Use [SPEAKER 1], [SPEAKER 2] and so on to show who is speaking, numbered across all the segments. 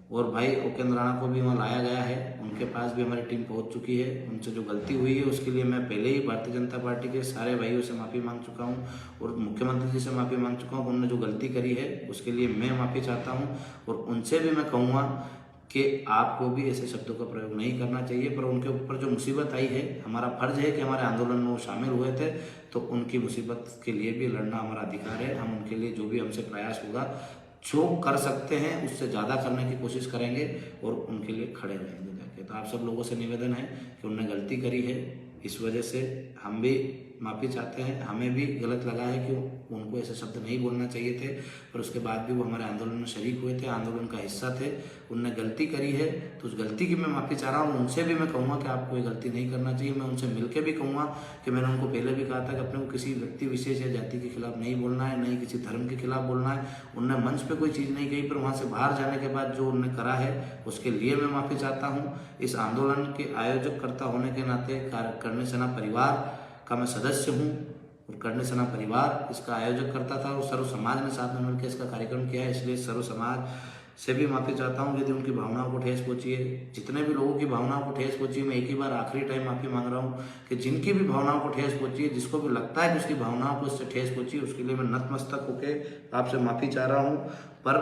[SPEAKER 1] और भाई उपेंद्र राणा को भी वहाँ लाया गया है, उनके पास भी हमारी टीम पहुँच चुकी है। उनसे जो गलती हुई है उसके लिए मैं पहले ही भारतीय जनता पार्टी के सारे भाइयों से माफ़ी मांग चुका हूँ और मुख्यमंत्री जी से माफ़ी मांग चुका हूँ। उन्होंने जो गलती करी है उसके लिए मैं माफ़ी चाहता हूँ और उनसे भी मैं कहूँगा कि आपको भी ऐसे शब्दों का प्रयोग नहीं करना चाहिए। पर उनके ऊपर जो मुसीबत आई है, हमारा फर्ज है कि हमारे आंदोलन में वो शामिल हुए थे, तो उनकी मुसीबत के लिए भी लड़ना हमारा अधिकार है। हम उनके लिए जो भी हमसे प्रयास होगा, जो कर सकते हैं उससे ज़्यादा करने की कोशिश करेंगे और उनके लिए खड़े रहेंगे जाके। तो आप सब लोगों से निवेदन है कि उन्होंने गलती करी है, इस वजह से हम भी माफ़ी चाहते हैं। हमें भी गलत लगा है कि उनको ऐसे शब्द नहीं बोलना चाहिए थे, पर उसके बाद भी वो हमारे आंदोलन में शरीक हुए थे, आंदोलन का हिस्सा थे। उनने गलती करी है तो उस गलती की मैं माफ़ी चाह रहा हूँ। उनसे भी मैं कहूँगा कि आपको ये गलती नहीं करना चाहिए। मैं उनसे मिलकर भी कहूँगा कि मैंने उनको पहले भी कहा था कि अपने को किसी व्यक्ति विशेष या जाति के खिलाफ नहीं बोलना है, नहीं किसी धर्म के खिलाफ बोलना है। उनने मंच पर कोई चीज़ नहीं कही, पर वहाँ से बाहर जाने के बाद जो उन्होंने करा है उसके लिए मैं माफ़ी चाहता हूँ। इस आंदोलन के आयोजककर्ता होने के नाते करनी सेना परिवार का मैं सदस्य हूँ और करनी सेना परिवार इसका आयोजक करता था और सर्व समाज ने साथ में मिलकर इसका कार्यक्रम किया है। इसलिए सर्व समाज से भी माफ़ी चाहता हूँ यदि उनकी भावनाओं को ठेस पहुँची है। जितने भी लोगों की भावनाओं को ठेस पहुँची है, मैं एक ही बार आखिरी टाइम माफ़ी मांग रहा हूँ कि जिनकी भी भावनाओं को ठेस पहुँची है, जिसको भी लगता है कि उसकी भावनाओं को इससे ठेस पहुँची, उसके लिए मैं नतमस्तक होकर आपसे माफ़ी चाह रहा हूँ। पर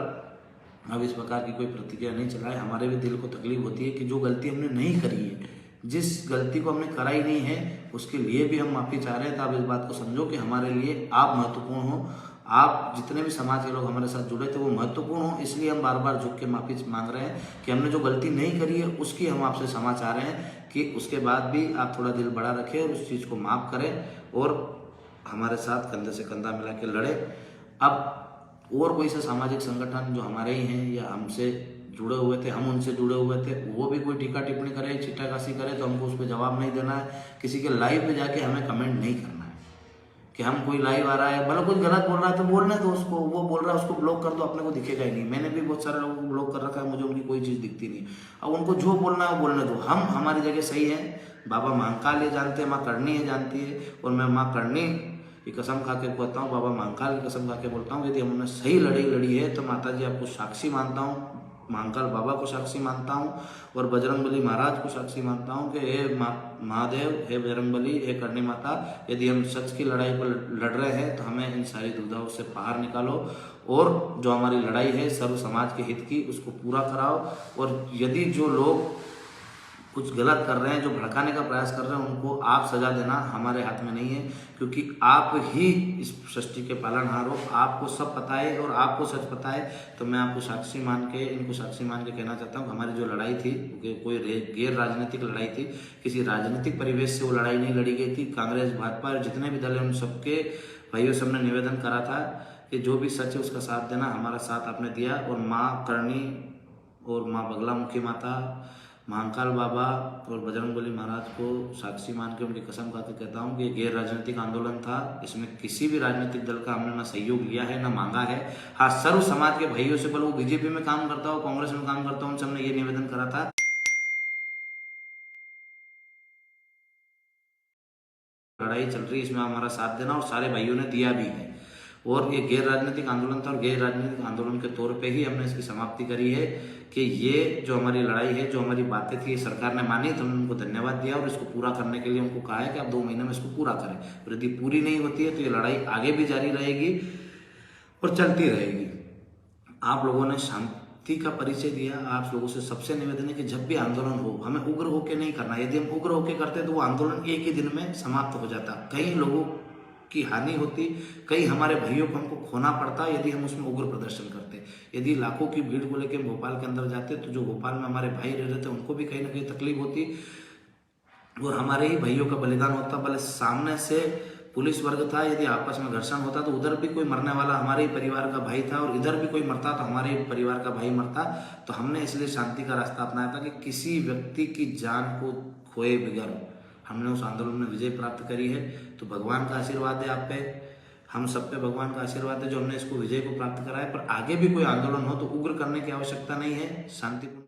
[SPEAKER 1] अब इस प्रकार की कोई प्रतिक्रिया नहीं चलाए। हमारे भी दिल को तकलीफ होती है कि जो गलती हमने नहीं करी है, जिस गलती को हमने करा ही नहीं है, उसके लिए भी हम माफ़ी चाह रहे हैं। तो आप इस बात को समझो कि हमारे लिए आप महत्वपूर्ण हो, आप जितने भी समाज के लोग हमारे साथ जुड़े थे वो महत्वपूर्ण हो। इसलिए हम बार बार झुक के माफ़ी मांग रहे हैं कि हमने जो गलती नहीं करी है उसकी हम आपसे क्षमा चाह रहे हैं कि उसके बाद भी आप थोड़ा दिल बड़ा रखें और उस चीज़ को माफ़ करें और हमारे साथ कंधे से कंधा मिला के लड़े। अब और कोई से सामाजिक संगठन जो हमारे ही हैं या हमसे जुड़े हुए थे, हम उनसे जुड़े हुए थे, वो भी कोई टीका टिप्पणी करे, छिट्टाकाशी करे तो हमको उस पर जवाब नहीं देना है। किसी के लाइव पे जाके हमें कमेंट नहीं करना है कि हम कोई लाइव आ रहा है, मतलब कुछ गलत बोल रहा है तो बोलने दो उसको, वो बोल रहा है उसको ब्लॉक कर दो, अपने को दिखेगा ही नहीं। मैंने भी बहुत सारे लोगों को ब्लॉक कर रखा है, मुझे उनकी कोई चीज़ दिखती नहीं। अब उनको जो बोलना है वो बोलने दो, हम हमारी जगह सही है। बाबा महाकाल ये जानते हैं, माँ करनी है जानती है, और मैं माँ करनी ये कसम खा के कहता हूँ, बाबा महाकाल की कसम खा के बोलता हूँ, यदि हमने सही लड़ाई लड़ी है तो माता जी आपको साक्षी मानता हूँ, महाकाल बाबा को साक्षी मानता हूँ और बजरंगबली महाराज को साक्षी मानता हूँ कि हे महादेव, हे बजरंगबली, हे करनी माता, यदि हम सच की लड़ाई पर लड़ रहे हैं तो हमें इन सारी दुविधाओं से बाहर निकालो और जो हमारी लड़ाई है सर्व समाज के हित की उसको पूरा कराओ। और यदि जो लोग कुछ गलत कर रहे हैं, जो भड़काने का प्रयास कर रहे हैं, उनको आप सजा देना हमारे हाथ में नहीं है, क्योंकि आप ही इस सृष्टि के पालनहार हो, आपको सब पता है और आपको सच पता है। तो मैं आपको साक्षी मान के, इनको साक्षी मान के कहना चाहता हूँ हमारी जो लड़ाई थी कोई गैर राजनीतिक लड़ाई थी, किसी राजनीतिक परिवेश से वो लड़ाई नहीं लड़ी गई थी। कांग्रेस, भाजपा, जितने भी दल हैं उन सबके भाइयों से हमने निवेदन करा था कि जो भी सच है उसका साथ देना। हमारा साथ आपने दिया और माँ करनी और माँ बगलामुखी माता, महाकाल बाबा और बजरंगबली महाराज को साक्षी मान के उनकी कसम खा के कहता हूँ कि गैर राजनीतिक आंदोलन था। इसमें किसी भी राजनीतिक दल का हमने ना सहयोग लिया है ना मांगा है। हाँ, सर्व समाज के भाइयों से, बोलो वो बीजेपी में काम करता हो, कांग्रेस में काम करता हो, उनसे हमने ये निवेदन करा था लड़ाई चल रही है इसमें हमारा साथ देना, और सारे भाइयों ने दिया भी है। और ये गैर राजनीतिक आंदोलन था और गैर राजनीतिक आंदोलन के तौर पे ही हमने इसकी समाप्ति करी है कि ये जो हमारी लड़ाई है, जो हमारी बातें थी, सरकार ने मानी तो हमने उनको धन्यवाद दिया और इसको पूरा करने के लिए उनको कहा है कि आप 2 महीने में इसको पूरा करें। और यदि पूरी नहीं होती है तो ये लड़ाई आगे भी जारी रहेगी और चलती रहेगी। आप लोगों ने शांति का परिचय दिया। आप लोगों से सबसे निवेदन है कि जब भी आंदोलन हो हमें उग्र होकर नहीं करना। यदि हम उग्र होकर करते तो वो आंदोलन एक ही दिन में समाप्त हो जाता, कई लोगों की हानि होती, कई हमारे भाइयों को हमको खोना पड़ता यदि हम उसमें उग्र प्रदर्शन करते। यदि लाखों की भीड़ को लेकर भोपाल के अंदर जाते तो जो भोपाल में हमारे भाई रह रहे थे उनको भी कहीं ना कहीं तकलीफ होती और हमारे ही भाइयों का बलिदान होता। भले सामने से पुलिस वर्ग था, यदि आपस में घर्षण होता तो उधर भी कोई मरने वाला हमारे ही परिवार का भाई था और इधर भी कोई मरता तो हमारे ही परिवार का भाई मरता। तो हमने इसलिए शांति का रास्ता अपनाया था कि किसी व्यक्ति की जान को खोए बगैर हमने उस आंदोलन में विजय प्राप्त करी है। तो भगवान का आशीर्वाद है आप पे, हम सब पे भगवान का आशीर्वाद है जो हमने इसको विजय को प्राप्त करा है। पर आगे भी कोई आंदोलन हो तो उग्र करने की आवश्यकता नहीं है, शांतिपूर्ण